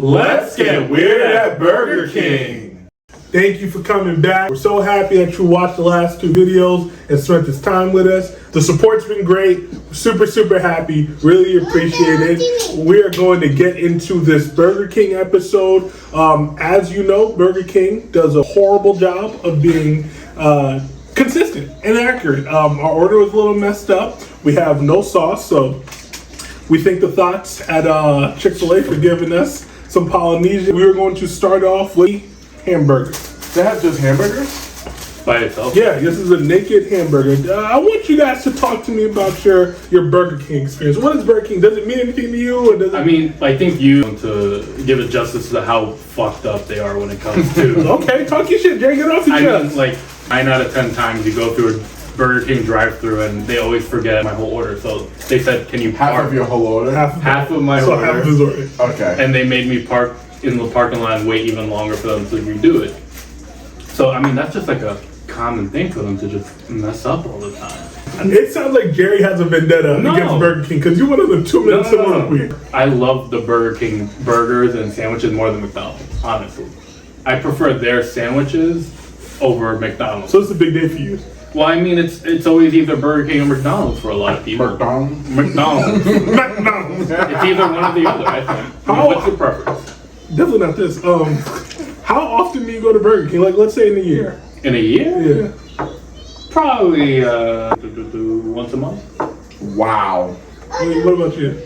Let's get weird at Burger King. Thank you for coming back. We're so happy that you watched the last 2 videos and spent this time with us. The support's been great. We're super happy. Really appreciate it. We are going to get into this Burger King episode. As you know, Burger King does a horrible job of being consistent and accurate. Our order was a little messed up. We have no sauce, so we thank the thoughts at Chick-fil-A for giving us some Polynesian. We were going to start off with hamburgers. They have just hamburgers? By itself? Yeah, this is a naked hamburger. I want you guys to talk to me about your Burger King experience. What is Burger King? Does it mean anything to you? Or does it... I mean, I think you want to give it justice to how fucked up they are when it comes to... Okay, talk your shit, Jay. Get off your chest. I mean, like, 9 out of 10 times you go through a Burger King drive-thru and they always forget my whole order. So they said, can you park? Half of your whole order? Half of my order. Half of his order. Okay. And they made me park in the parking lot and wait even longer for them to redo it. So, I mean, that's just like a common thing for them to just mess up all the time. It sounds like Jerry has a vendetta against Burger King because you're one of the 2 minutes No. I love the Burger King burgers and sandwiches more than McDonald's, honestly. I prefer their sandwiches over McDonald's. So it's a big day for you. Well, I mean, it's always either Burger King or McDonald's for a lot of people. McDonald's? McDonald's. McDonald's. It's either one or the other, I think. What's your preference? Definitely not this. How often do you go to Burger King? Like, let's say in a year. In a year? Yeah. Probably once a month. Wow. What about you?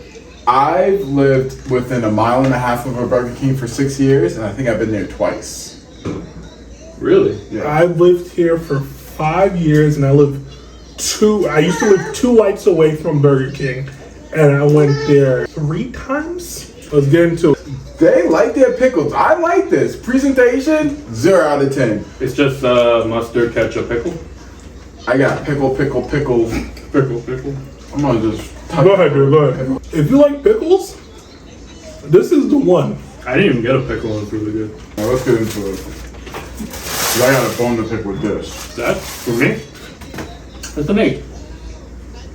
I've lived within 1.5 miles of a Burger King for 6 years, and I think I've been there twice. Really? Yeah. I've lived here for 5 years, and I used to live 2 lights away from Burger King, and I went there 3 times. I was getting to it. They like their pickles. I like this. Presentation, 0 out of 10. It's just mustard, ketchup, pickle? I got pickle. Pickle. I'm gonna just... Go ahead, dude. Go ahead. If you like pickles, this is the one. I didn't even get a pickle. It's really good. Now let's get into it. 'Cause I got a bone to pick with this. That's for me. That's an 8.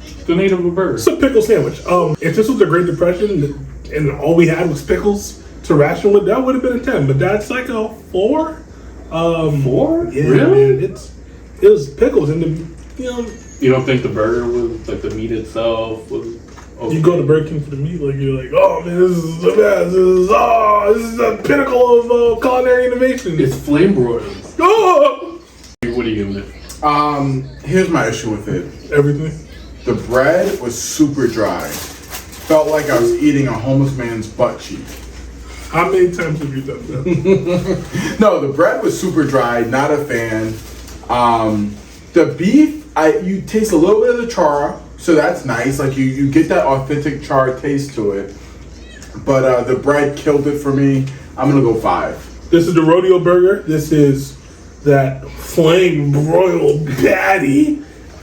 It's an 8 of a burger. It's a pickle sandwich. If this was the Great Depression and all we had was pickles to ration with, that would have been a 10. But that's like a 4. 4? Yeah, Really? Man, it was pickles and You don't think the burger was like the meat itself was? Okay. You go to Burger King for the meat, like you're like, oh man, this is the best. This is the pinnacle of culinary innovation. It's flame broiled. Oh! What are you giving it? Here's my issue with it. Everything. The bread was super dry. Felt like I was eating a homeless man's butt cheek. How many times have you done that? No, the bread was super dry. Not a fan. The beef, you taste a little bit of the char, so that's nice. Like you get that authentic char taste to it. But the bread killed it for me. I'm gonna go 5. This is the rodeo burger. This is that flame broiled patty,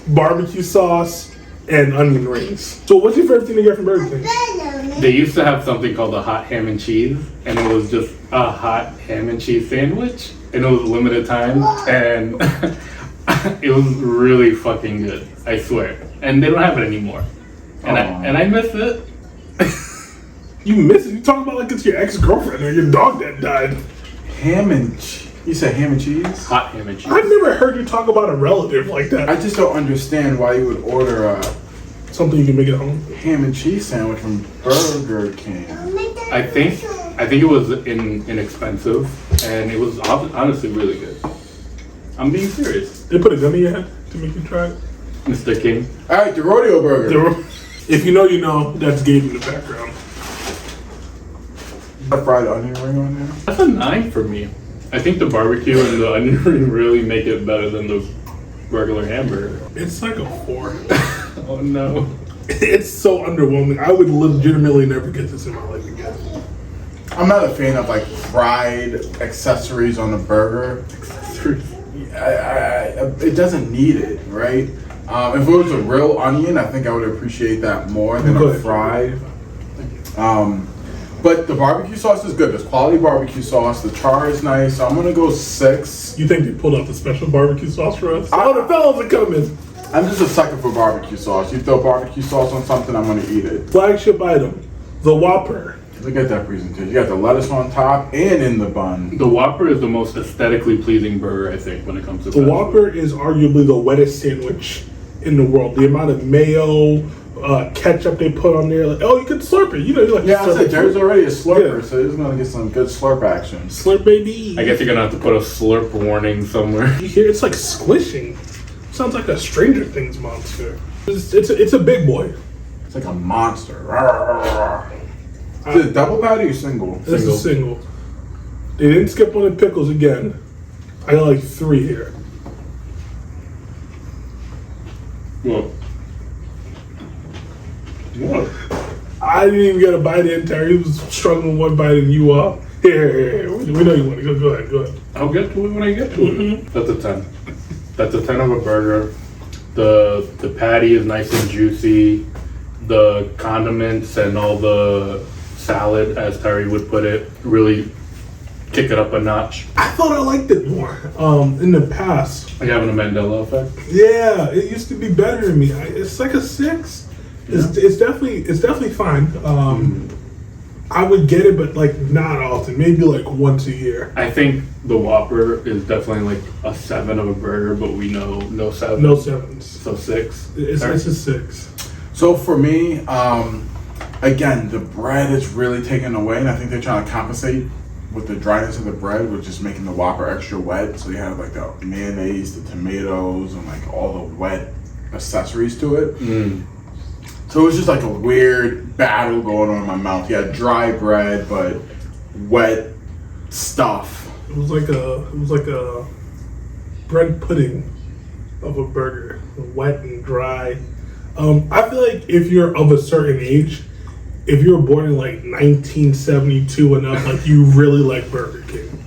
barbecue sauce, and onion rings. So what's your favorite thing to get from Burger King? They used to have something called the hot ham and cheese, and it was just a hot ham and cheese sandwich, and it was limited time, and it was really fucking good, I swear. And they don't have it anymore, and I miss it. You miss it? You talking about like it's your ex-girlfriend or your dog that died. You said ham and cheese? Hot ham and cheese. I've never heard you talk about a relative like that. I just don't understand why you would order Something you can make at home. ham and cheese sandwich from Burger King. I think it was inexpensive, and it was honestly really good. I'm being serious. They put a gun in your head to make you try it. Mr. King. All right, the rodeo burger. If you know, you know. That's Gabe in the background. A fried onion ring on there. That's a 9 for me. I think the barbecue and the onion ring really make it better than the regular hamburger. It's like a 4. Oh no. It's so underwhelming. I would legitimately never get this in my life again. I'm not a fan of like fried accessories on a burger. It doesn't need it, right? If it was a real onion, I think I would appreciate that more than a fried. But the barbecue sauce is good. There's quality barbecue sauce. The char is nice. So I'm gonna go 6. You think they pulled out the special barbecue sauce for us? Oh, the fellas are coming. I'm just a sucker for barbecue sauce. You throw barbecue sauce on something, I'm gonna eat it. Flagship item, the Whopper. Look at that presentation. You got the lettuce on top and in the bun. The Whopper is the most aesthetically pleasing burger, I think, when it comes to The Whopper is arguably the wettest sandwich in the world. The amount of mayo, ketchup they put on there, like, oh, you can slurp it. You know, you like Yeah, I said there's already a slurper, Yeah. so he's gonna get some good slurp action. slurp, baby. I guess you're gonna have to put a slurp warning somewhere. You hear it's like squishing. Sounds like a Stranger Things monster. It's a big boy. It's like a monster. Is it double patty or single? This is single. They didn't skip on the pickles again. I got like 3 here. Well, I didn't even get a bite in. Terry was struggling with one bite, and you are. Here. We know you want to go. Go ahead. I'll get to it when I get to it. That's a 10. That's a 10 of a burger. The patty is nice and juicy. The condiments and all the salad, as Terry would put it, really kick it up a notch. I thought I liked it more in the past. Like having a Mandela effect. Yeah, it used to be better to me. It's like a 6. It's definitely fine. I would get it, but like not often. Maybe like once a year. I think the Whopper is definitely like a 7 of a burger, but we know no 7. No 7s. So 6. It's a 6. So for me, again, the bread is really taken away, and I think they're trying to compensate with the dryness of the bread, which is making the Whopper extra wet. So you have like the mayonnaise, the tomatoes, and like all the wet accessories to it. So it was just like a weird battle going on in my mouth. You had dry bread, but wet stuff. It was like a bread pudding of a burger, wet and dry. I feel like if you're of a certain age, if you were born in like 1972 and up, like you really like Burger King.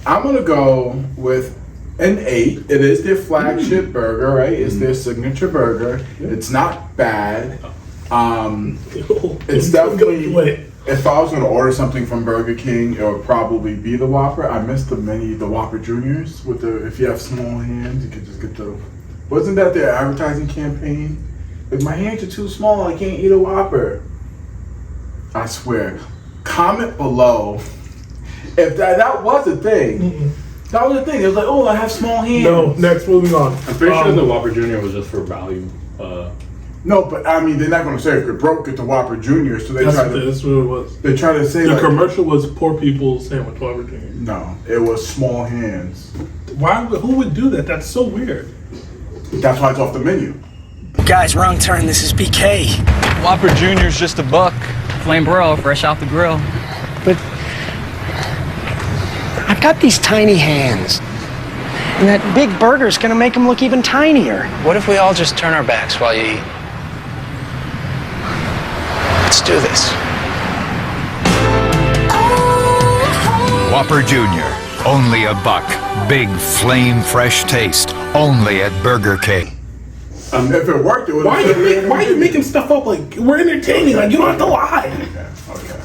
I'm gonna go with an 8. It is their flagship burger, right? It's their signature burger. It's not bad. It's definitely. If I was gonna order something from Burger King, it would probably be the Whopper. I missed the Whopper Juniors with the. If you have small hands, you could just get the. Wasn't that their advertising campaign? If my hands are too small, I can't eat a Whopper. I swear. Comment below if that was a thing. That was a thing. It was like, oh, I have small hands. No, next, moving on. I'm pretty sure the Whopper Jr. was just for value. No, but I mean, they're not going to say if you're broke, get the Whopper Jr. So That's what it was. They try to say The like, commercial was poor people's sandwich Whopper Jr. No, it was small hands. Who would do that? That's so weird. That's why it's off the menu. Guys, wrong turn. This is BK. Whopper Jr.'s just $1. Flame bro, fresh off the grill. But I've got these tiny hands. And that big burger's gonna make them look even tinier. What if we all just turn our backs while you eat? Let's do this. Whopper Jr. Only $1. Big flame fresh taste. Only at Burger King. If it worked, it would. Why are you making stuff up like we're entertaining? Like you don't have to lie. Okay.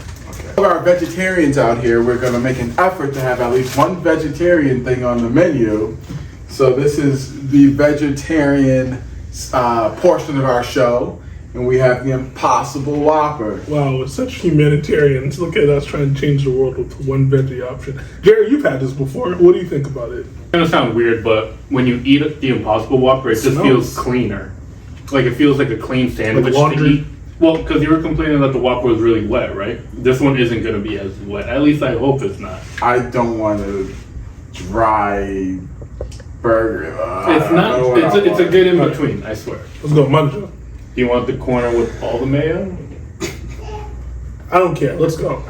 For our vegetarians out here, we're going to make an effort to have at least one vegetarian thing on the menu. So this is the vegetarian portion of our show, and we have the Impossible Whopper. Wow, we're such humanitarians. Look at us trying to change the world with one veggie option. Jerry, you've had this before. What do you think about it? It's gonna sound weird, but when you eat the Impossible Whopper, it just feels cleaner. Like it feels like a clean sandwich to eat. Well, because you were complaining that the Whopper was really wet, right? This one isn't gonna be as wet. At least I hope it's not. I don't want a dry burger. It's not. It's a good in between. I swear. Let's go, Manja. Do you want the corner with all the mayo? I don't care. Let's go.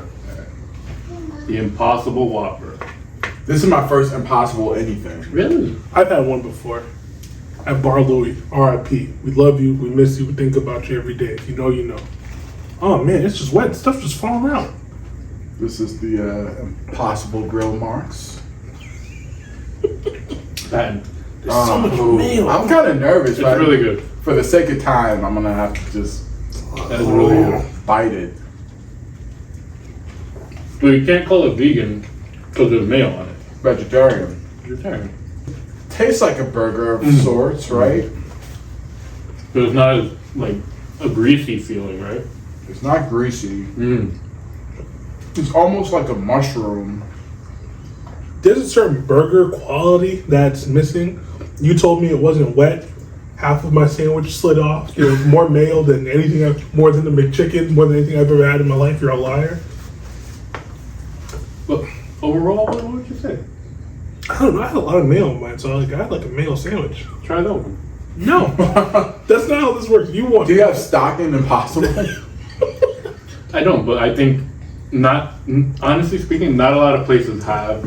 The Impossible Whopper. This is my first Impossible anything. Really? I've had one before. At Bar Louie, R.I.P. We love you. We miss you. We think about you every day. If you know, you know. Oh man, it's just wet. Stuff just falling out. This is the Impossible Grill Marks. That. There's so much mayo. I'm kind of nervous. It's really good. For the sake of time, I'm gonna have to just That is really good. bite it. But you can't call it vegan because there's mayo on it. Vegetarian. Vegetarian. Tastes like a burger of sorts, right? But it's not as like a greasy feeling, right? It's not greasy. It's almost like a mushroom. There's a certain burger quality that's missing. You told me it wasn't wet. Half of my sandwich slid off. There was more mayo than anything, more than the McChicken, more than anything I've ever had in my life. You're a liar. But overall, what would you say? I don't know. I had a lot of mayo in mine, so I had like a mayo sandwich. Try that one. No, that's not how this works. You want? Do you have stock in Impossible? I don't, but I think not. Honestly speaking, not a lot of places have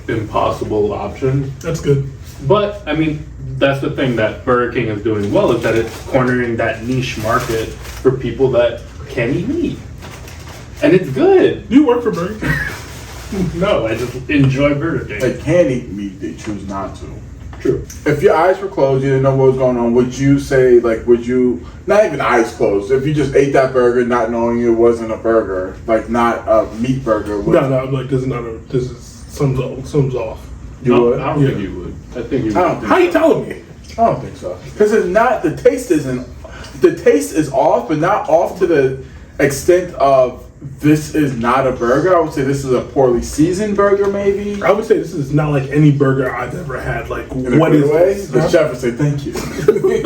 impossible options. That's good. But I mean, that's the thing that Burger King is doing well, is that it's cornering that niche market for people that can't eat meat, and it's good. Do you work for Burger King? No, I just enjoy Burger King. They can eat meat, they choose not to. True. If your eyes were closed, you didn't know what was going on, would you say, like, would you, not even eyes closed, if you just ate that burger not knowing it wasn't a burger, like not a meat burger? No, I'm like, this is sums off. You No, would? I don't think you would. I think you would. I don't think How you so. telling me? I don't think so. Because it's not, the taste is off, but not off to the extent of this is not a burger. I would say this is a poorly seasoned burger, maybe. I would say this is not like any burger I've ever had. Like, In a what good is way? this? The chef would say thank you.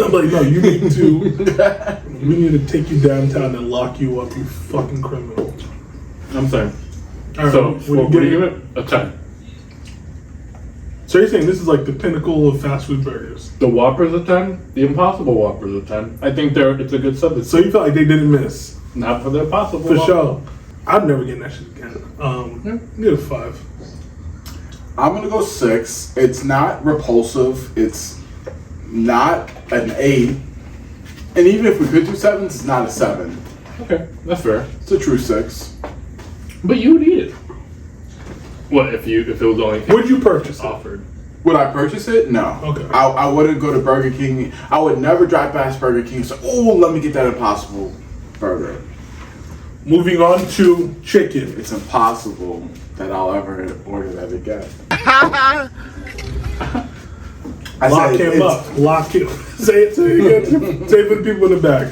I'm like, no, you need to. We need to take you downtown and lock you up, you fucking criminal. I'm saying. All right, So, what what do you give it? A 10. So you're saying this is like the pinnacle of fast food burgers? The Whopper's a 10. The Impossible Whopper's a 10. I think it's a good substitute. So you feel like they didn't miss? Not for the Impossible For Whopper. sure. I'm never getting that shit again. Give it a 5. I'm going to go 6. It's not repulsive. It's not an 8. And even if we could do 7s, it's not a 7. Okay, that's fair. It's a true 6. But you would eat it. What if it was only Would you purchase it? offered? Would I purchase it? No. Okay. I wouldn't go to Burger King. I would never drive past Burger King and say, oh, let me get that Impossible burger. Moving on to chicken. It's impossible that I'll ever order that again. Lock him up. Lock him. Say it again. Say it for the people in the back.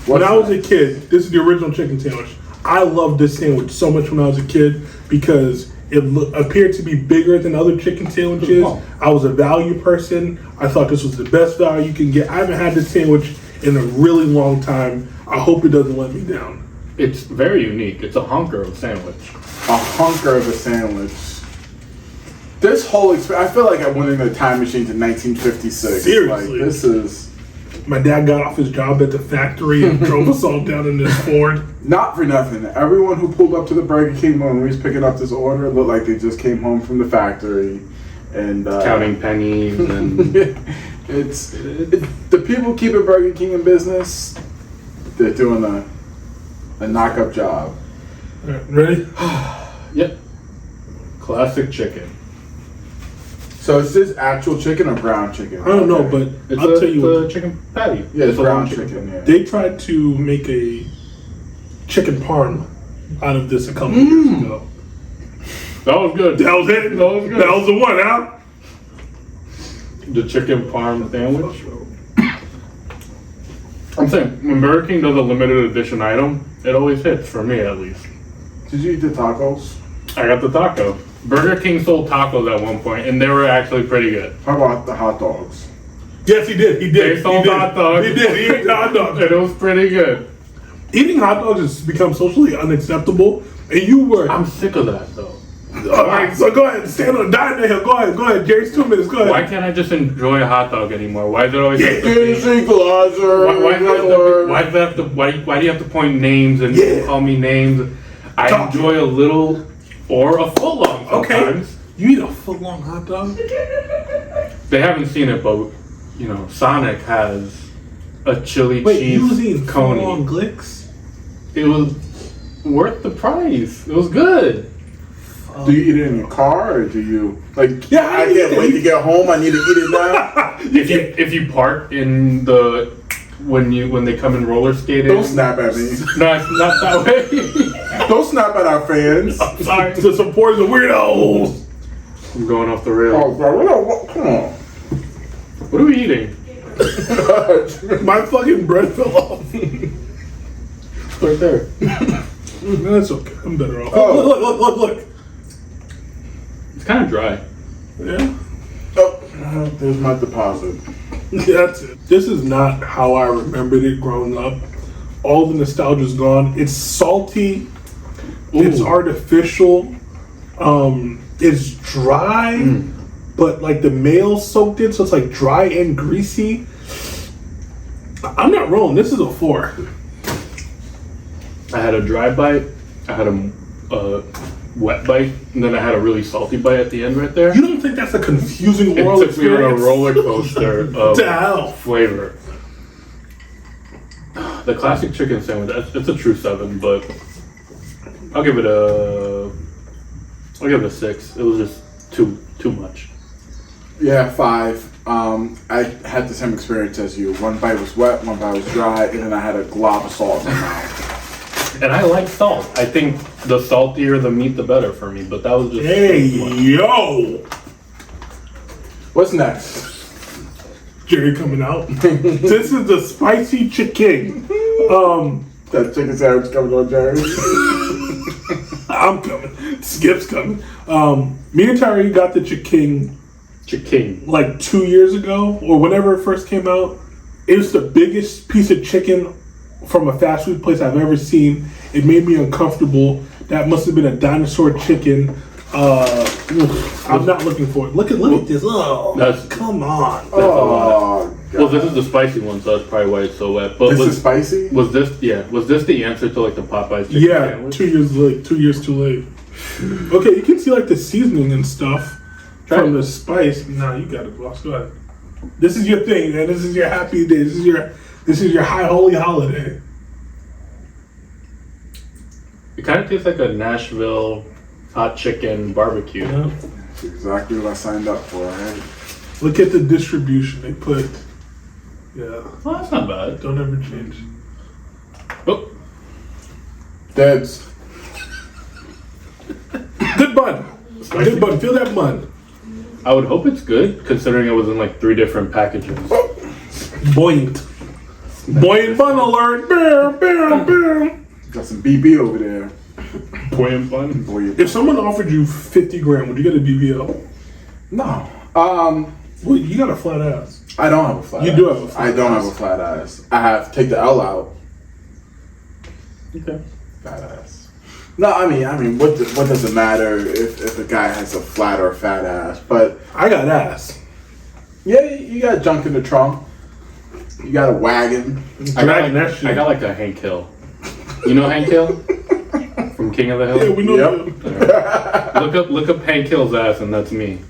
When I was a kid, this is the original chicken sandwich. I loved this sandwich so much when I was a kid because it appeared to be bigger than other chicken sandwiches. I was a value person. I thought this was the best value you can get. I haven't had this sandwich in a really long time. I hope it doesn't let me down. It's very unique. It's a hunker of a sandwich. A hunker of a sandwich. This whole experience, I feel like I went in a time machine to 1956. Seriously. Like, this is... My dad got off his job at the factory and drove us all down in this Ford. Not for nothing. Everyone who pulled up to the Burger King when we was picking up this order looked like they just came home from the factory. And Counting pennies and... the people keeping Burger King in business, they're doing a knock-up job. All right, ready? Yep. Classic chicken. So is this actual chicken or ground chicken? I don't know, but It's I'll tell you it's what. a chicken patty. Yeah, it's a ground long chicken, yeah. They tried to make a chicken parm out of this a couple years ago. That was good. That was it? That was good. That was the one, huh? The chicken parm sandwich. I'm saying, when Burger King does a limited edition item, it always hits, for me at least. Did you eat the tacos? I got the taco. Burger King sold tacos at one point, and they were actually pretty good. How about the hot dogs? Yes, he did. He did. They sold he did. hot dogs. He did. He ate hot dogs. And it was pretty good. Eating hot dogs has become socially unacceptable, and you were. I'm sick of that, though. All right, so go ahead. Stand on the hill. Go ahead. Jerry's 2 minutes. Go ahead. Why can't I just enjoy a hot dog anymore? Why is it always have to Here's be- equalizer. Why do you have to point names and call me names? I Talk. enjoy a little or a full long sometimes. Okay. You eat a foot-long hot dog? They haven't seen it, but you know, Sonic has a chili Wait, cheese you was eating coney. full-on Glicks? It was worth the price. It was good. Do you eat it in your car or do you like? Yeah, I can't wait to get home. I need to eat it now. If you park in the when they come in roller skating, Don't snap at me. No, it's not that way. Don't snap at our fans. Sorry, The supporters are weirdos. I'm going off the rails. Oh, bro, come on. What are we eating? My fucking bread fell off. Right there. That's okay. I'm better off. Oh. Look. It's kind of dry. Yeah. Oh, there's my deposit. That's it. This is not how I remembered it growing up. All the nostalgia's gone. It's salty. It's artificial. It's dry, but like the mayo soaked in, so it's like dry and greasy. I'm not wrong. This is a 4. I had a dry bite. I had a wet bite, and then I had a really salty bite at the end right there. You don't think that's a confusing oral It took me on a experience? roller coaster of To hell. flavor. The classic chicken sandwich, it's a true 7, but I'll give it a 6. It was just too much. Yeah, 5. I had the same experience as you. One bite was wet, one bite was dry, and then I had a glob of salt in my mouth. And I like salt. I think the saltier the meat, the better for me. But that was just Hey, too much. yo! What's next? Jerry coming out. This is the spicy chicken. That chicken sandwich coming on, Jerry. I'm coming. Skip's coming. Me and Tyree got the chicken like 2 years ago, or whenever it first came out. It was the biggest piece of chicken from a fast food place I've ever seen. It made me uncomfortable. That must have been a dinosaur chicken. I'm not looking for it. Look at this. Oh, come on. Oh, God. Well, this is the spicy one, so that's probably why it's so wet. But This is spicy? Was this the answer to like the Popeyes chicken Yeah, sandwich? 2 years late. 2 years too late. Okay, you can see like the seasoning and stuff from the spice. Nah, you got it, boss. Go ahead. This is your thing, man. This is your happy day. This is your high holy holiday. It kind of tastes like a Nashville hot chicken barbecue. Yeah. That's exactly what I signed up for, right? Look at the distribution they put. Yeah, Well, that's not bad. don't ever change. Oh, Debs. Good bun. Good bun. Feel that bun. I would hope it's good, considering it was in like 3 different packages. Buoyant. Buoyant bun alert. Bam, bam, bam. Got some BB over there. Buoyant bun. Boy, If someone offered you 50 grand, would you get a BBL? no. Well, you got a flat ass. I don't have a flat You ass. do have a flat I don't ass. have a flat ass. I have to take the L out. Okay. Fat ass. No, I mean, what does it matter if a guy has a flat or fat ass? But I got ass. yeah, you got junk in the trunk. You got a wagon. Dragging that shit. I got like a Hank Hill. You know Hank Hill? From King of the Hill? Yeah, we know Yep. you. Look up Hank Hill's ass, and that's me.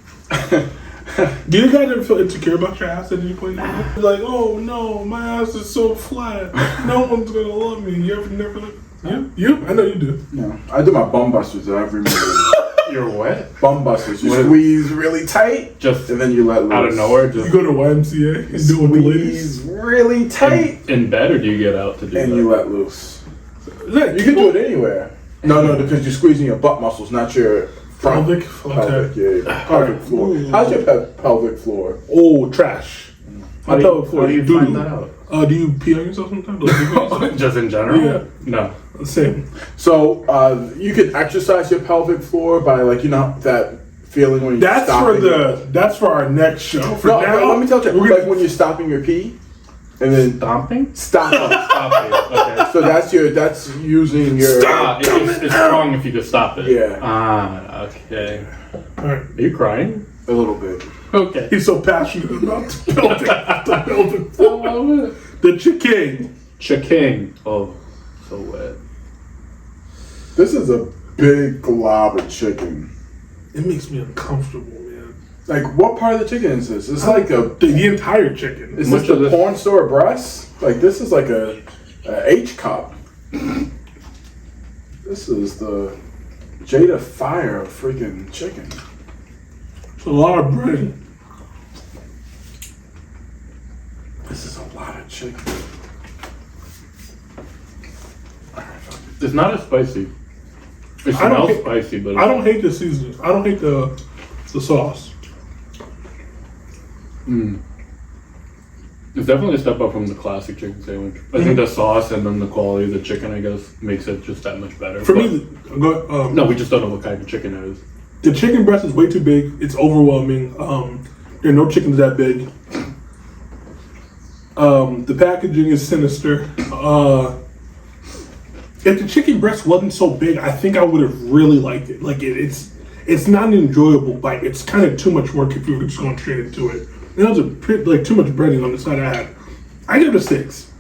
Do you guys ever feel insecure about your ass at any point in your life? Like, oh no, my ass is so flat. No one's gonna love me. You ever never like you? I know you do. No, I do my bum busters every minute. You're what? Bum busters. You What? squeeze really tight, Just and then you let loose. out of nowhere, You just go to YMCA and do it with the ladies. Squeeze really tight, in bed, or do you get out to do and that? you let loose. Look, You can do it anywhere. No, because you're squeezing your butt muscles, not your front. Pelvic? Pelvic, Okay. yeah. Pelvic floor. How's your pelvic floor? Oh, trash. How I do thought you, before how do you do find that out? Do you pee on yourself sometimes? Like, you pee on yourself? Just in general? Yeah. No. Same. So you can exercise your pelvic floor by that feeling when you're That's stopping. that's for our next show. For No, now, let me tell you. we're Like gonna, when you're stopping your pee, and then Stomping? stop. Stop it. Okay. So that's using your. It's strong if you could stop it. Yeah. Ah, okay. all right. Are you crying? A little bit. Okay. He's so passionate about the pelvic I love it. the chicken. Chicken. Oh, so wet. This is a big glob of chicken. It makes me uncomfortable, man. Like, what part of the chicken is this? It's like a. The entire chicken. Is Much this of the this- porn store breast? Like, this is like a H cup. This is the Jada Fire of freaking chicken. It's a lot of bread. This is a lot of chicken. It's not as spicy. It I don't smells hate- spicy, but I don't hate the seasoning. I don't hate the sauce. It's definitely a step up from the classic chicken sandwich. I think the sauce and then the quality of the chicken, I guess, makes it just that much better. For But- me, no, we just don't know what kind of chicken it is. the chicken breast is way too big. It's overwhelming. There are no chickens that big. The packaging is sinister. If the chicken breast wasn't so big, I think I would have really liked it. Like it's not an enjoyable bite. It's kind of too much work if you were just going straight into it. And there was like too much breading on the side I had. I give it a 6.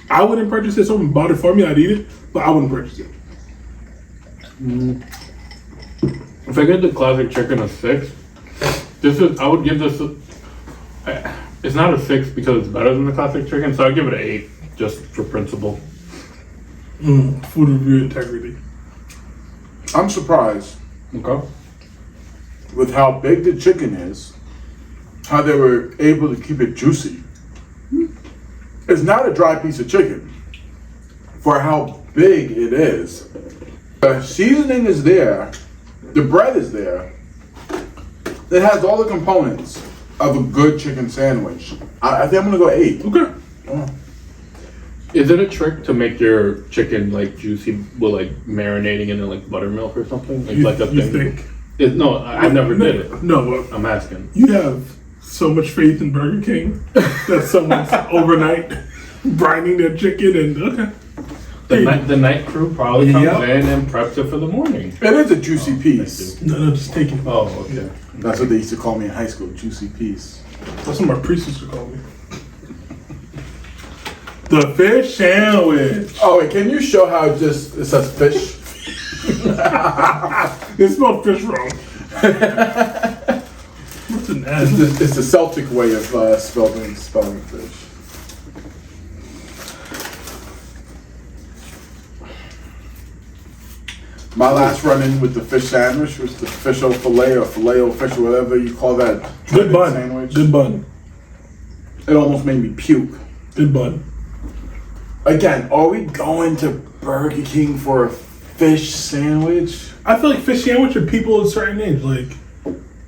I wouldn't purchase it. Someone bought it for me, I'd eat it, but I wouldn't purchase it. If I get the classic chicken a 6, I would give this. It's not a 6 because it's better than the classic chicken, so I'd give it an 8 just for principle. Food review integrity. I'm surprised Okay. with how big the chicken is, how they were able to keep it juicy. It's not a dry piece of chicken for how big it is. The seasoning is there, the bread is there. It has all the components of a good chicken sandwich. I think I'm gonna go 8. Okay. Is it a trick to make your chicken like juicy with like marinating in it like buttermilk or something? Like, like a You thing? think? No, I never did it. No, I'm asking. you have so much faith in Burger King that someone's overnight brining their chicken and okay. The night crew probably comes Yep. in and preps it for the morning. It is a juicy piece. No, just take it. Oh, okay. That's what they used to call me in high school, juicy piece. That's what my priest used to call me. The fish sandwich. Oh wait, can you show how it says fish? They spelled fish wrong. What's an S? It's the Celtic way of spelling fish. My last run-in with the fish sandwich was the fish o filet or filet o fish or whatever you call that Good bun. sandwich. Good bun. It almost made me puke. Good bun. Again, are we going to Burger King for a fish sandwich? I feel like fish sandwich are people of a certain age, like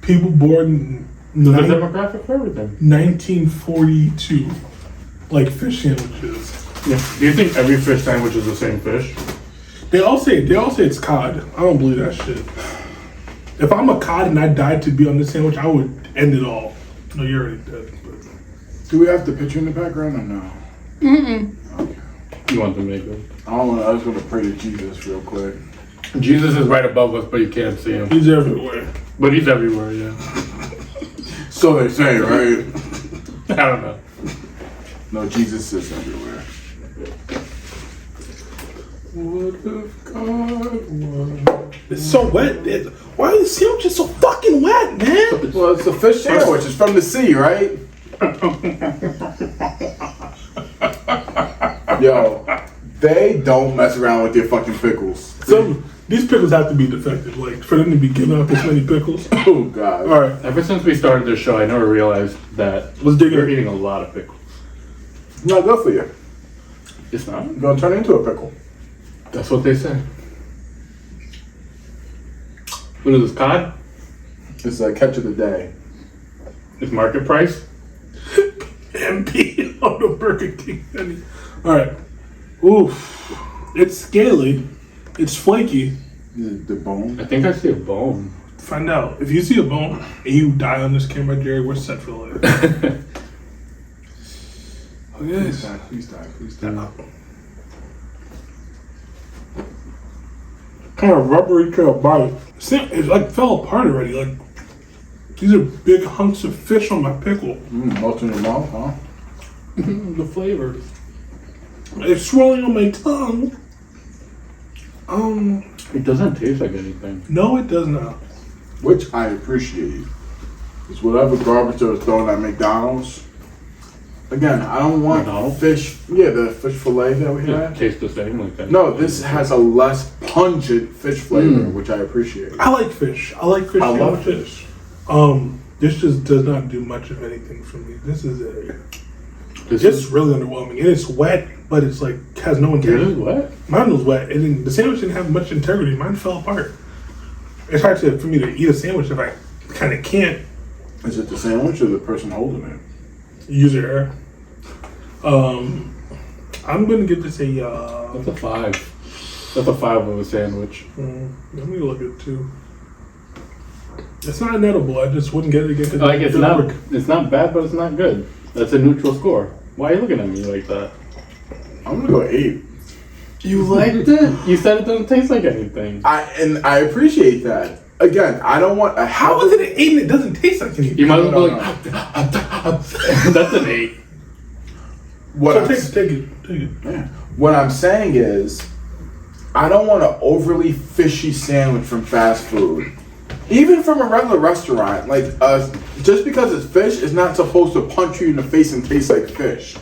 people born in There's a demographic for everything. 1942, like fish sandwiches. Yeah. Do you think every fish sandwich is the same fish? They all say it's cod. I don't believe that shit. If I'm a cod and I died to be on this sandwich, I would end it all. No, you're already dead. But. Do we have the picture in the background or no? You want them to make them? I don't know. I was going to pray to Jesus real quick. Jesus is right above us, but you can't see him. He's everywhere. But he's everywhere, yeah. So they say, right? I don't know. No, Jesus is everywhere. What if God won? It's so wet. Why are the sandwiches so fucking wet, man? Well, it's a fish sandwich. It's from the sea, right? Yo, they don't mess around with their fucking pickles. These pickles have to be defective, like for them to be giving out this many pickles. Oh God! All right, Ever since we started this show, I never realized that let's dig we're in. eating a lot of pickles. Not good for you. It's not? You're gonna turn into a pickle. That's what they say. What is this, cod? It's a catch of the day. It's market price? MP on the Burger King menu. All right, oof, it's scaly, it's flaky. The bone. I think I see a bone. Find out if you see a bone and you die on this camera, Jerry. We're set for later. Oh yes. Please die. Please die. Kind of rubbery tail bite. It like fell apart already. Like these are big hunks of fish on my pickle. Melt in your mouth, huh? The flavors. It's swirling on my tongue. It doesn't taste like anything. No, it does not. Which I appreciate. It's whatever garbage that was thrown at McDonald's. Again, I don't want McDonald's? fish. Yeah, the fish fillet that we It had. tastes the same like that. No, this has a less pungent fish flavor, which I appreciate. I like fish. I like fish I love sandwiches. This just does not do much of anything for me. This is it's really underwhelming. And it's wet, but it's like has no integrity. Yours is wet? Mine was wet. And the sandwich didn't have much integrity. Mine fell apart. It's hard for me to eat a sandwich if I kind of can't Is it the sandwich or the person holding it? use your hair. I'm gonna give this a. That's a 5. That's a 5 of a sandwich. Let me look at 2. It's not inedible. I just wouldn't get it again. Like it's not bad, but it's not good. That's a neutral score. Why are you looking at me like that? I'm gonna go 8. You liked it? You said it doesn't taste like anything. I appreciate that. Again, I don't want. How is it an 8 and it doesn't taste like anything? You might as well be like, that's an 8. Take it. Yeah. What I'm saying is, I don't want an overly fishy sandwich from fast food. Even from a regular restaurant, like just because it's fish, it's not supposed to punch you in the face and taste like fish.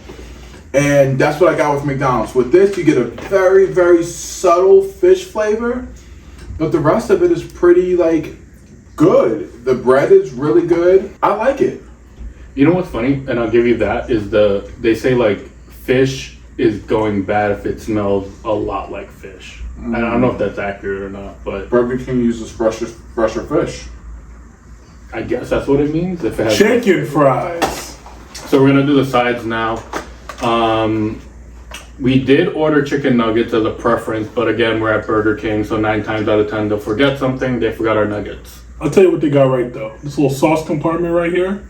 And that's what I got with McDonald's. With this, you get a very, very subtle fish flavor, but the rest of it is pretty like good. The bread is really good. I like it. You know what's funny, and I'll give you that, is they say like fish is going bad if it smells a lot like fish. And I don't know if that's accurate or not, but Burger King uses fresher fish. I guess that's what it means. If it has Chicken fries. So we're gonna do the sides now. We did order chicken nuggets as a preference, but again, we're at Burger King, so 9 times out of 10 they'll forget something. They forgot our nuggets. I'll tell you what they got right though. This little sauce compartment right here.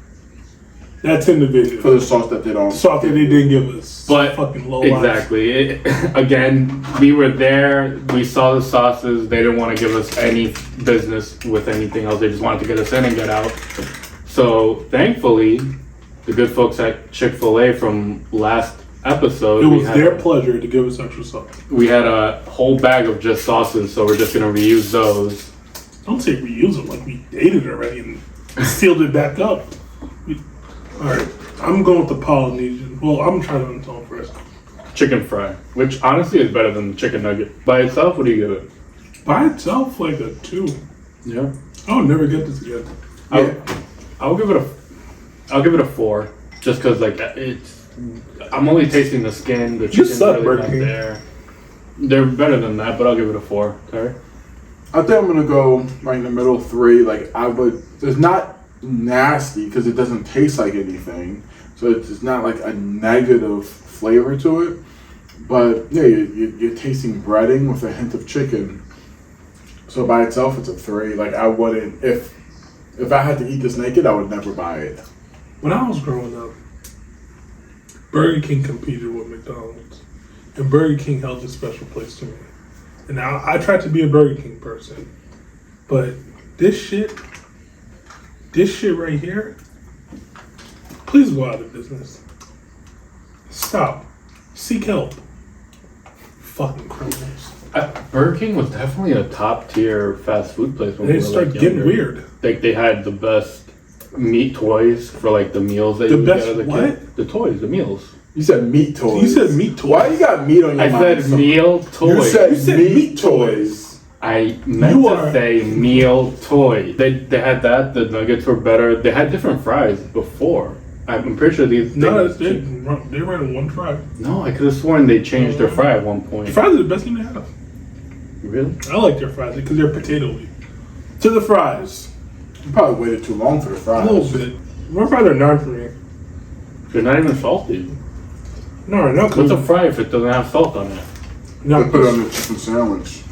That's in the video. For the sauce that they don't. Sauce that they didn't give us. But fucking low exactly. Again, we were there. We saw the sauces. They didn't want to give us any business with anything else. They just wanted to get us in and get out. So thankfully, the good folks at Chick-fil-A from last episode. It was their pleasure to give us extra sauce. We had a whole bag of just sauces, so we're just gonna reuse those. Don't say reuse them like we dated already and sealed it back up. Alright, I'm going with the Polynesian. Well, I'm trying to untone first. Chicken fry, which honestly is better than the chicken nugget. By itself, what do you give it? By itself, like a 2. Yeah. I'll never get this again. I'll give it a 4, just because like I'm only tasting the skin. The chicken's really not there. They're better than that, but I'll give it a 4. Sorry. I think I'm gonna go right in the middle, 3. Like it's not nasty because it doesn't taste like anything, so it's not like a negative flavor to it. But yeah, you're tasting breading with a hint of chicken. So by itself, it's a 3. Like I wouldn't, if I had to eat this naked, I would never buy it. When I was growing up, Burger King competed with McDonald's, and Burger King held a special place to me. And now I tried to be a Burger King person, but this shit right here, please go out of business. Stop. Seek help. Fucking criminals. Burger King was definitely a top tier fast food place when They we were started like, getting younger. weird. Like they had the best meat toys for like the meals that The you would best get as a what? kid. The toys, the meals. You said meat toys. You said meat toys. Why you got meat on your I mind? said meal toys. You said meat toys. I meant to say meal toy. They had that. The nuggets were better. They had different fries before. I'm pretty sure these. No, they ran one fry. No, I could have sworn they changed their fry at one point. Fries are the best thing they have. Really? I like their fries because they're potato-y. To the fries. You probably waited too long for the fries. A little bit. My fries are none for me. They're not even salty. No. What's a fry if it doesn't have salt on it? No, put it on the chicken sandwich.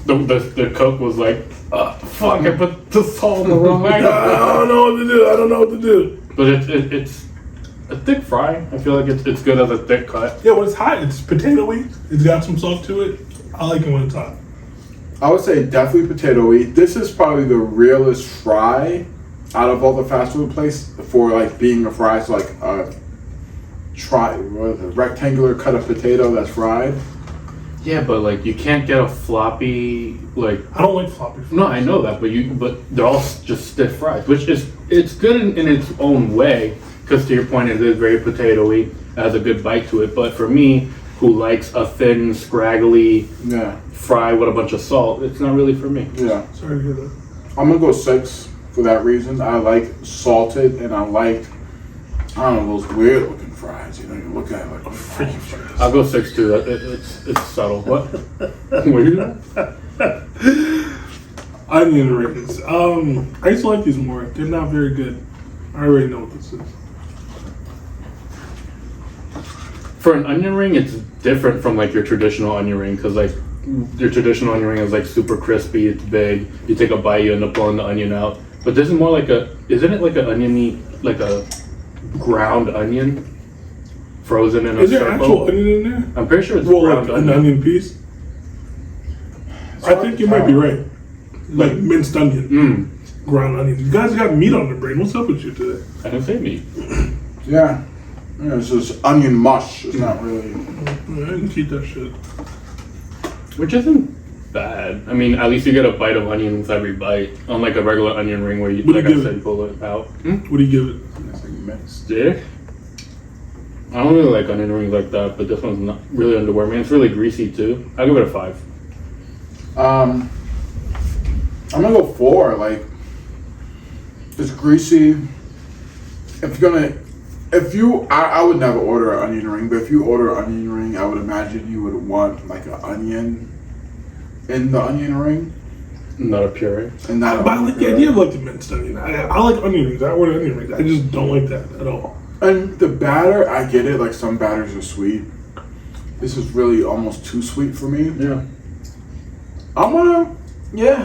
The cook was like, fuck, I put the salt in the wrong way. I don't know what to do. But it's a thick fry. I feel like it's good as a thick cut. Yeah, when it's hot, it's potato-y. It's got some salt to it. I like it when it's hot. I would say definitely potato-y. This is probably the realest fry out of all the fast food places for like being a fry. So like a rectangular cut of potato that's fried. Yeah, but like you can't get a floppy like. I don't like floppy fries. No, I know that, but they're all just stiff fries, which it's good in its own way. Because to your point, it is very potato-y. It has a good bite to it. But for me, who likes a thin, scraggly fry with a bunch of salt, it's not really for me. Yeah. Sorry to hear that. I'm gonna go 6 for that reason. I like salted, and I like those weird looking fries. You know, you look at it like freaking fries. I'll go 6 too. It's subtle. What? What are you doing? Onion rings. I used to like these more. They're not very good. I already know what this is. For an onion ring, it's different from like your traditional onion ring because like your traditional onion ring is like super crispy. It's big. You take a bite, you end up blowing the onion out. But this is more like isn't it like an oniony, like a ground onion, frozen in a circle? Is there actual onion in there? I'm pretty sure it's like ground onion. an onion piece. I think you might be right. Like minced onion, ground onion. You guys got meat on the brain. What's up with you today? I didn't say meat. Yeah. It's just onion mush. It's not really. I can keep that shit. Which isn't bad. I mean, at least you get a bite of onion with every bite, unlike a regular onion ring where you, What do like you I give said, it? pull it out. What do you give it? It's like mixed. Stick? I don't really like onion rings like that, but this one's not really underwhelming. It's really greasy too. I'll give it a 5. I'm gonna go 4. Like, it's greasy. I would never order an onion ring, but if you order an onion ring, I would imagine you would want like an onion in the onion ring, Not a puree. and not. But I like the idea of like the minced onion. I like onion rings. I order onion rings. I just don't like that at all. And the batter, I get it. Like some batters are sweet. This is really almost too sweet for me. Yeah. I'm gonna,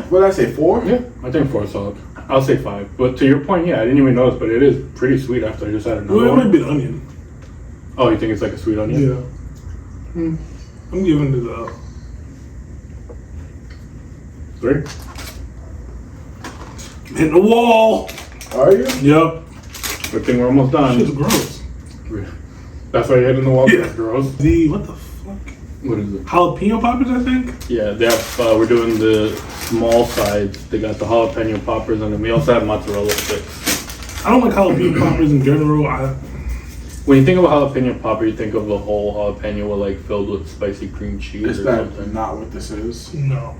what did I say, 4? Yeah, I think 4 is solid. I'll say 5. But to your point, yeah, I didn't even notice, but it is pretty sweet after I just had another Well, it one. might be an onion. Oh, you think it's like a sweet onion? Yeah. I'm giving it a 3? hitting the wall. Are you? Yep. Good thing we're almost done. Shit's gross. That's why you're hitting the wall. Yeah. Gross. What the fuck? What is it? Jalapeno poppers, I think. Yeah, they have. We're doing the small sides. They got the jalapeno poppers, and then we also have mozzarella sticks. I don't like jalapeno poppers in general. When you think of a jalapeno popper, you think of a whole jalapeno with like filled with spicy cream cheese Is or that something. not what this is? No.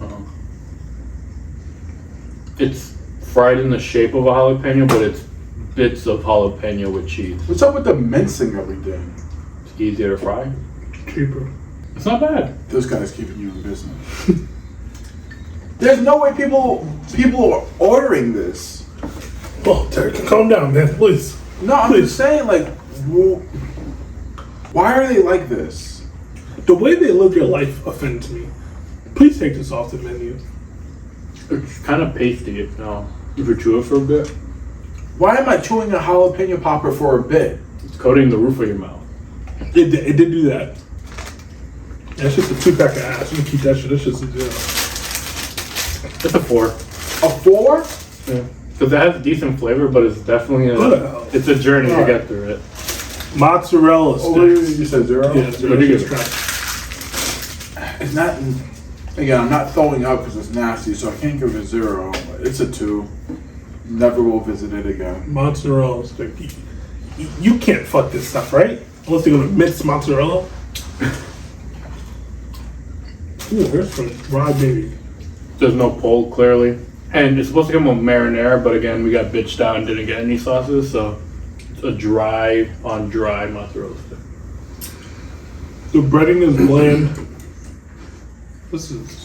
It's fried in the shape of a jalapeno, but it's bits of jalapeno with cheese. What's up with the mincing everything? It's easier to fry. Cheaper. It's not bad. This guy's keeping you in business. There's no way people are ordering this. Oh, Terry, calm down, man, please. No, I'm just saying, like, why are they like this? The way they live their life offends me. Please take this off the menu. It's kind of pasty, you know. If you chew it for a bit, Why am I chewing a jalapeno popper for a bit? it's coating the roof of your mouth. It did do that. That's just a 2-pack of ass. You can keep that shit. That's just a 0. It's a 4. A 4? Yeah. Because it has decent flavor, but it's definitely it's a journey to get through it. Mozzarella sticks. Oh, you said 0? Yeah, 0. What do you give it? It's not. Again, I'm not throwing up because it's nasty, so I can't give it a 0. It's a 2. Never will visit it again. Mozzarella stick. You can't fuck this stuff, right? Unless they're gonna mix mozzarella. Ooh, here's some raw baby. There's no pull, clearly. And it's supposed to come with marinara, but again, we got bitched out and didn't get any sauces, so it's a dry on dry mozzarella stick. The breading is bland. This is.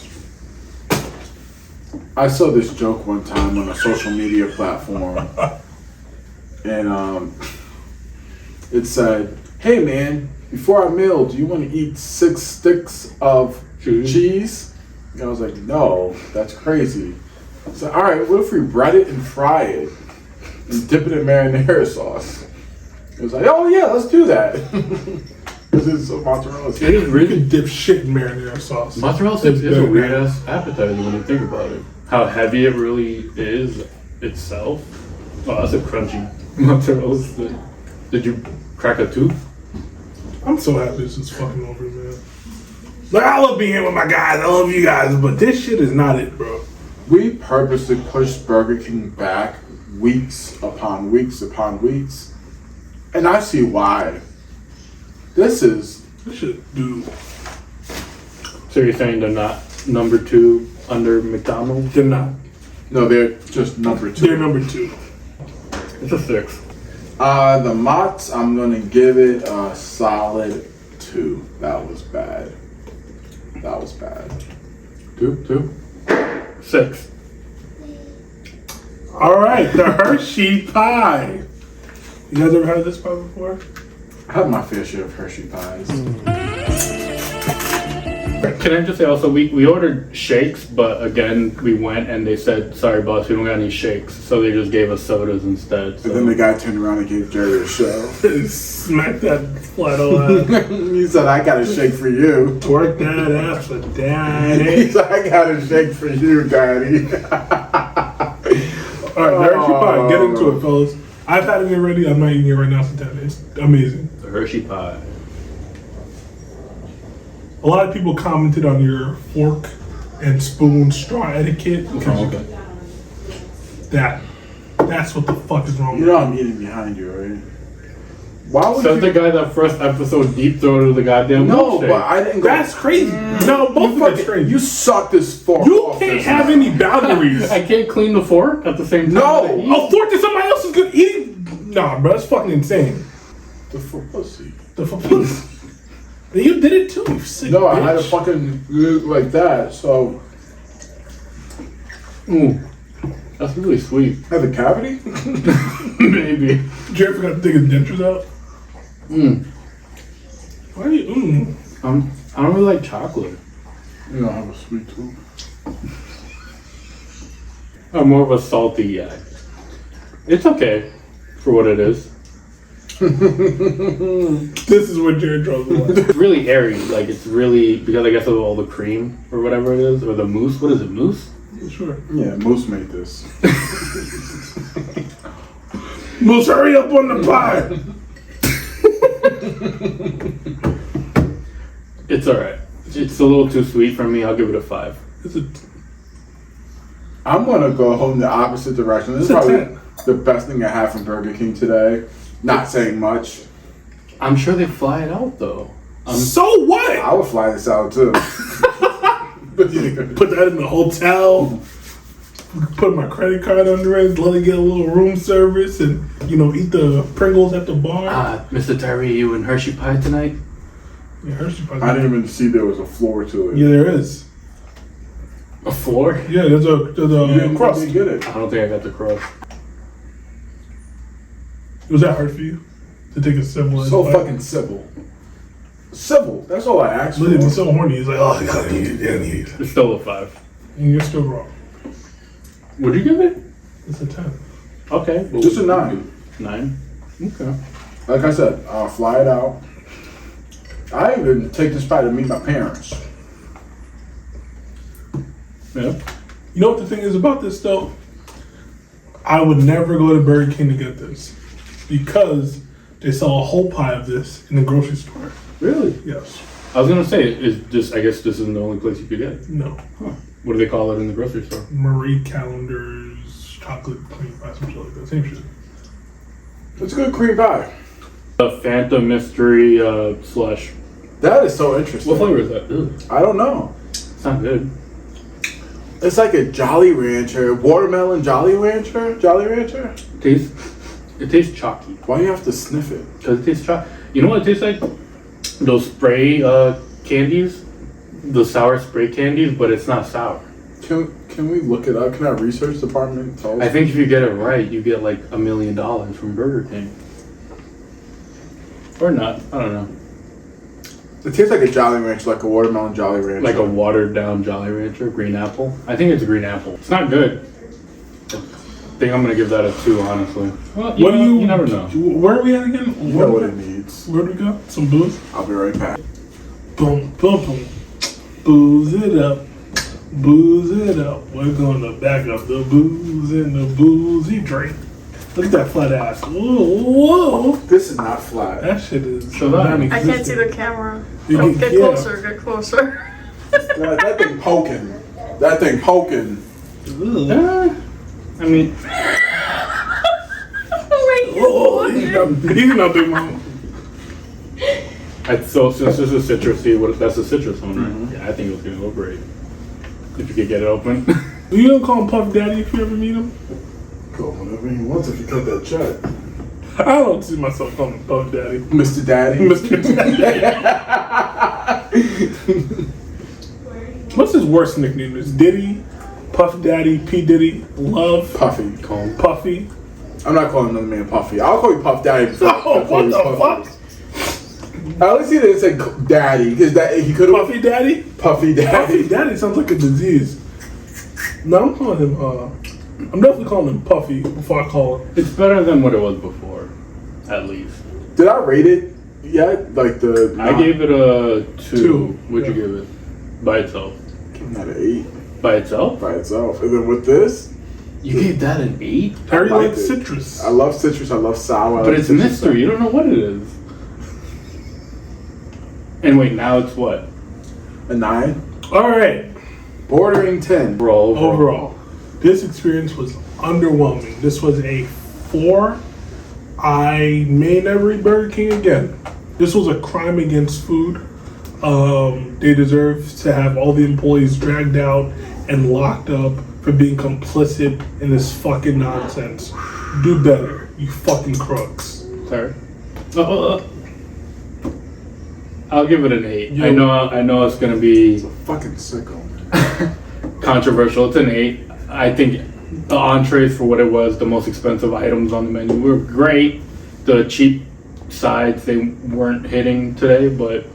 I saw this joke one time on a social media platform, and it said, "Hey man, before our meal, do you want to eat 6 sticks of cheese?" And I was like, "No, that's crazy." So, all right, what if we bread it and fry it and dip it in marinara sauce? It was like, "Oh yeah, let's do that." This is a mozzarella stick. It is You really can dip shit in marinara sauce. mozzarella sticks It's is a better. weird ass appetizer when you think about it. How heavy it really is itself. Oh, that's a crunchy mozzarella stick. Did you crack a tooth? I'm so happy this is fucking over, man. Like, I love being here with my guys. I love you guys, but this shit is not it, bro. We purposely pushed Burger King back weeks upon weeks upon weeks, and I see why. This shit, dude. So you're saying they're not number 2 under McDonald's? They're not. no, they're just number 2. They're number 2. It's a 6. The Mott's, I'm gonna give it a solid 2. That was bad. 2? 6. All right, the Hershey pie. You guys ever had this pie before? I have my fair share of Hershey pies. Can I just say also, we ordered shakes, but again, we went and they said, sorry boss, we don't got any shakes. So they just gave us sodas instead. So. And then the guy turned around and gave Jerry a show. Smack that flat on ass. He said, I got a shake for you. Twerk that ass for daddy. He said, I got a shake for you, daddy. Alright, Hershey pie, get into it, fellas. I've had it already, I'm not eating it right now for 10 days. Amazing. The Hershey pie. A lot of people commented on your fork and spoon straw etiquette. Okay. That's what the fuck is wrong You with know I'm eating behind you, right? Why would Says you? the guy that first episode deep throated the goddamn No, milkshake. but I didn't go. That's crazy. No, both of it's crazy. You suck this fork. You off can't this have now. any boundaries. I can't clean the fork at the same time. No! that I eat? A fork that somebody else is good eating? Nah, bro, that's fucking insane. The for pussy. The fuck. You did it too, you sick No, bitch. I had a fucking like that, so Ooh, that's really sweet. I have a cavity. Maybe. Jerry forgot to take his dentures out. Why are you? I don't really like chocolate. You don't have a sweet tooth. I'm more of a salty guy. It's okay for what it is. This is what Jared draws the line. It's really airy. Like it's really because I guess of all the cream or whatever it is, or the mousse. What is it, mousse? Sure. Yeah, Moose made this. Moose, hurry up on the pie. It's alright. It's a little too sweet for me. I'll give it a 5. It's a I'm gonna go home the opposite direction. This is It's a probably 10. the best thing I had from Burger King today. Not saying much. I'm sure they fly it out though. so what? I would fly this out too. Put that in the hotel. Put my credit card under it. Let it get a little room service, and eat the Pringles at the bar. Mr. Tyree, you in Hershey pie tonight? Yeah, Hershey pie. I didn't even see there was a floor to it. Yeah, there is. A floor? Yeah, there's a You didn't crust. get it. I don't think I got the crust. Was that hard for you to take a similar? So fucking civil. Civil. That's all I asked for. Literally so horny. He's like, oh, I gotta eat it. I need it. It's still a 5. And you're still wrong. Would you give it? It's a 10. Okay. Well, Just a 9. 9? Okay. Like I said, I'll fly it out. I even take this pie to meet my parents. Yeah. You know what the thing is about this though? I would never go to Burger King to get this because they sell a whole pie of this in the grocery store. Really? Yes. I was gonna say, I guess this isn't the only place you could get. No. Huh. What do they call it in the grocery store? Marie Callender's chocolate cream pie, some shit like that. Same shit. It's a good cream pie. The Fanta mystery slush. That is so interesting. What flavor is that? Ugh. I don't know. It's not good. It's like a Jolly Rancher, watermelon Jolly Rancher. It tastes chalky. Why do you have to sniff it? Because it tastes chalky. You know what it tastes like? Those spray candies. The sour spray candies, but it's not sour. Can we look it up? Can our research department tell us? I think if you get it right, you get like $1 million from Burger King. Or not. I don't know. It tastes like a Jolly Rancher, like a watermelon Jolly Rancher. Like a watered down Jolly Rancher, green apple. I think it's a green apple. It's not good. I think I'm gonna give that a 2, honestly. Well, you never know. Where are we at again? You know what it needs. Where do we go? Some booze? I'll be right back. Boom, boom, boom. Booze it up. Booze it up. We're gonna back up the booze in the boozy drink. Look at that flat ass. Whoa, whoa. This is not flat. That shit is So that- non-existent. I can't see the camera. You Oh, can- get yeah. closer, get closer. That thing poking. That thing poking. Ugh. I mean, Wait, Oh, he's not big mama. so since this is citrusy, that's a citrus one, right? Yeah, I think it was gonna go great. If you could get it open. You don't call him Puff Daddy if you ever meet him? Go whatever he wants if you cut that check. I don't see myself calling him Puff Daddy. Mr. Daddy. Mr. What's his worst nickname? Is Diddy, Puff Daddy, P. Diddy, Love, Puffy. Puffy? I'm not calling another man Puffy. I'll call you Puff Daddy before I Oh, call what you the Puffy. fuck? I only see that it said daddy because he could have Puffy Daddy? Puffy Puffy Daddy. Daddy sounds like a disease. No, I'm calling him, I'm definitely calling him Puffy before I call him. It's better than what it was before, at least. Did I rate it yet? Like I gave it a 2. Two. What'd you give it? By itself. Give that an 8 By itself? by itself, and then with this, You gave that an 8? Harry liked likes it. citrus. I love citrus. I love sour. I But like it's citrus mystery. You don't know what it is. And wait, now it's what? A 9, Alright, bordering 10. overall, this experience was underwhelming. This was a 4. I may never eat Burger King again. This was a crime against food. They deserve to have all the employees dragged out and locked up for being complicit in this fucking nonsense. Do better, you fucking crooks. Sorry. I'll give it an 8. Yeah. I know it's gonna be Fucking sicko. controversial. It's an 8. I think the entrees, for what it was, the most expensive items on the menu, were great. The cheap sides they weren't hitting today, but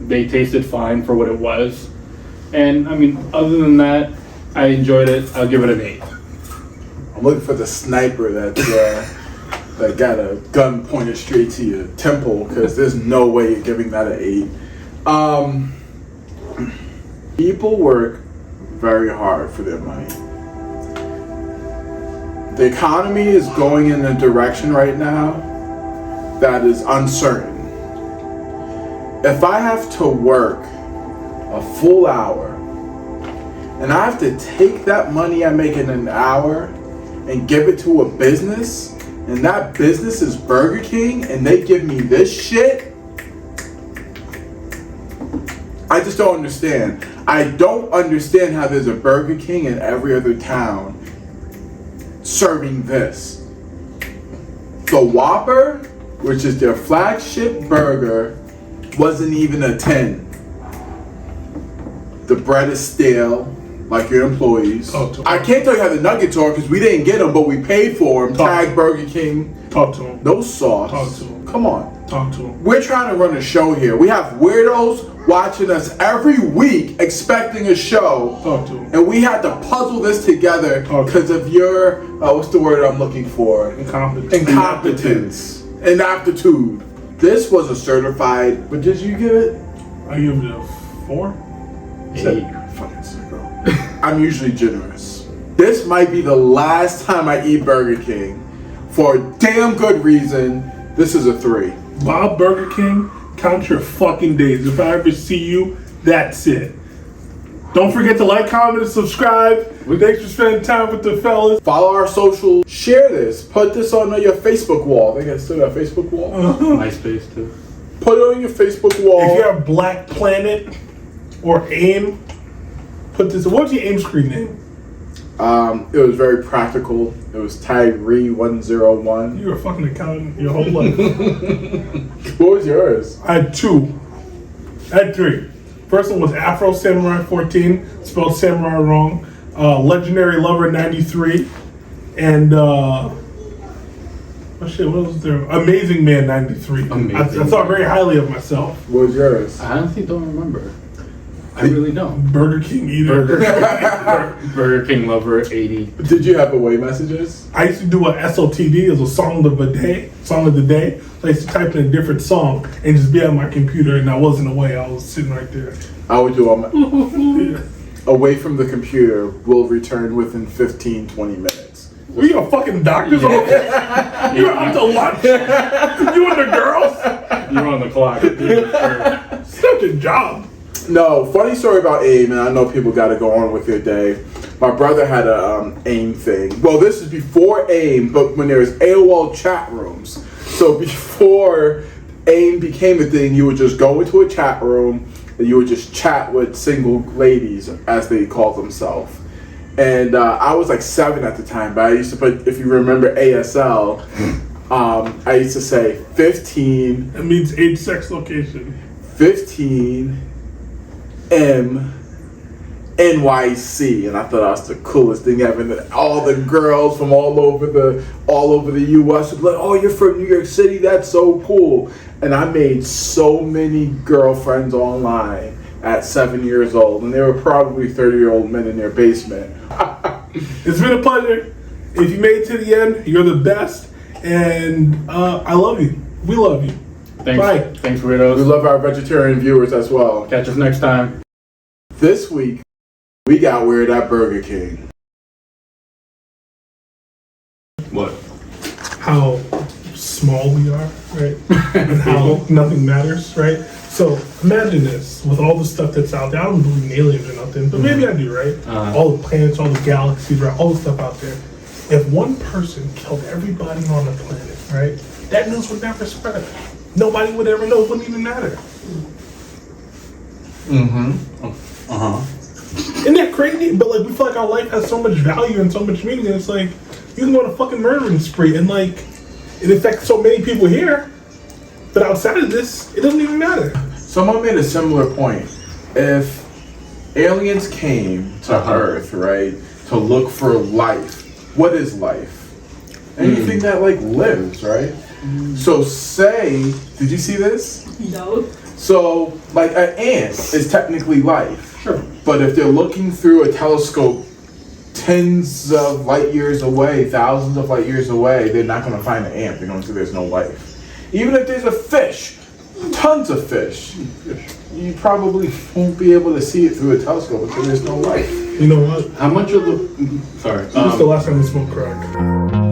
they tasted fine for what it was. And I mean, other than that, I enjoyed it. I'll give it an 8. I'm looking for the sniper that got a gun pointed straight to your temple, because there's no way you're giving that an 8. People work very hard for their money. The economy is going in a direction right now that is uncertain. If I have to work a full hour and I have to take that money I make in an hour and give it to a business, and that business is Burger King, and they give me this shit, I just don't understand. I don't understand how there's a Burger King in every other town serving this. The Whopper, which is their flagship burger, wasn't even a 10. The bread is stale, like your employees. I can't tell you how the nuggets are because we didn't get them, but we paid for them. Tag Burger King. Talk to him. No sauce. Talk to him. Come on. Talk to him. We're trying to run a show here. We have weirdos watching us every week expecting a show. Talk to him. And we had to puzzle this together because of your, what's the word I'm looking for? Incompetence. Inaptitude. This was a certified, what did you give it? I give it a 4. 8. Fucking sicko. I'm usually generous. This might be the last time I eat Burger King for a damn good reason. This is a 3. Bob Burger King, count your fucking days. If I ever see you, that's it. Don't forget to like, comment, and subscribe. Thanks for spending time with the fellas. Follow our social. Share this. Put this on your Facebook wall. I think I still got a Facebook wall. MySpace too. Put it on your Facebook wall. If you're a Black Planet or AIM, put this. What's your AIM screen name? It was very practical. It was Tyree101. You were a fucking accountant your whole life. What was yours? I had 2. I had 3. First one was Afro Samurai 14, spelled samurai wrong. Legendary Lover 93, and what was there? Amazing Man 93. I thought very highly of myself. What was yours? I honestly don't remember. I really don't. Burger King eater. Burger King lover 80. Did you have away messages? I used to do a SOTD as a song of the day. So I used to type in a different song and just be on my computer, and I wasn't away. I was sitting right there. I would do away from the computer. Will return within 15-20 minutes. Were you a fucking doctor's office? You're out to lunch? You and the girls? You're on the clock. Such a job. No, funny story about AIM, and I know people got to go on with their day. My brother had a AIM thing. Well, this is before AIM, but when there was AOL chat rooms. So before AIM became a thing, you would just go into a chat room and you would just chat with single ladies, as they call themselves. And I was like 7 at the time, but I used to put, if you remember ASL, I used to say 15. That means age, sex, location. 15 M NYC, and I thought that was the coolest thing ever. And all the girls from all over the U.S. would be like, "Oh, you're from New York City? That's so cool!" And I made so many girlfriends online at 7 years old, and they were probably 30-year-old men in their basement. It's been a pleasure. If you made it to the end, you're the best, and I love you. We love you. Thanks. Bye. Thanks, weirdos. We love our vegetarian viewers as well. Catch us next time. This week, we got weird at Burger King. What? How small we are, right? And how nothing matters, right? So imagine this, with all the stuff that's out there. I don't believe in aliens or nothing, but maybe I do, right? All the planets, all the galaxies, right? All the stuff out there. If one person killed everybody on the planet, right? That news would never spread. Nobody would ever know. It wouldn't even matter. Isn't that crazy? But like, we feel like our life has so much value and so much meaning. And it's like, you can go on a fucking murdering spree, and like, it affects so many people here. But outside of this, it doesn't even matter. Someone made a similar point. If aliens came to Earth, right, to look for life, what is life? Anything that like lives, right? So say, did you see this? No. So like an ant is technically life. Sure. But if they're looking through a telescope tens of light years away, thousands of light years away, they're not going to find an ant. They're going to say there's no life. Even if there's a fish, tons of fish, you probably won't be able to see it through a telescope because there's no light. You know what? How much of the... Sorry. This is the last time we smoked crack.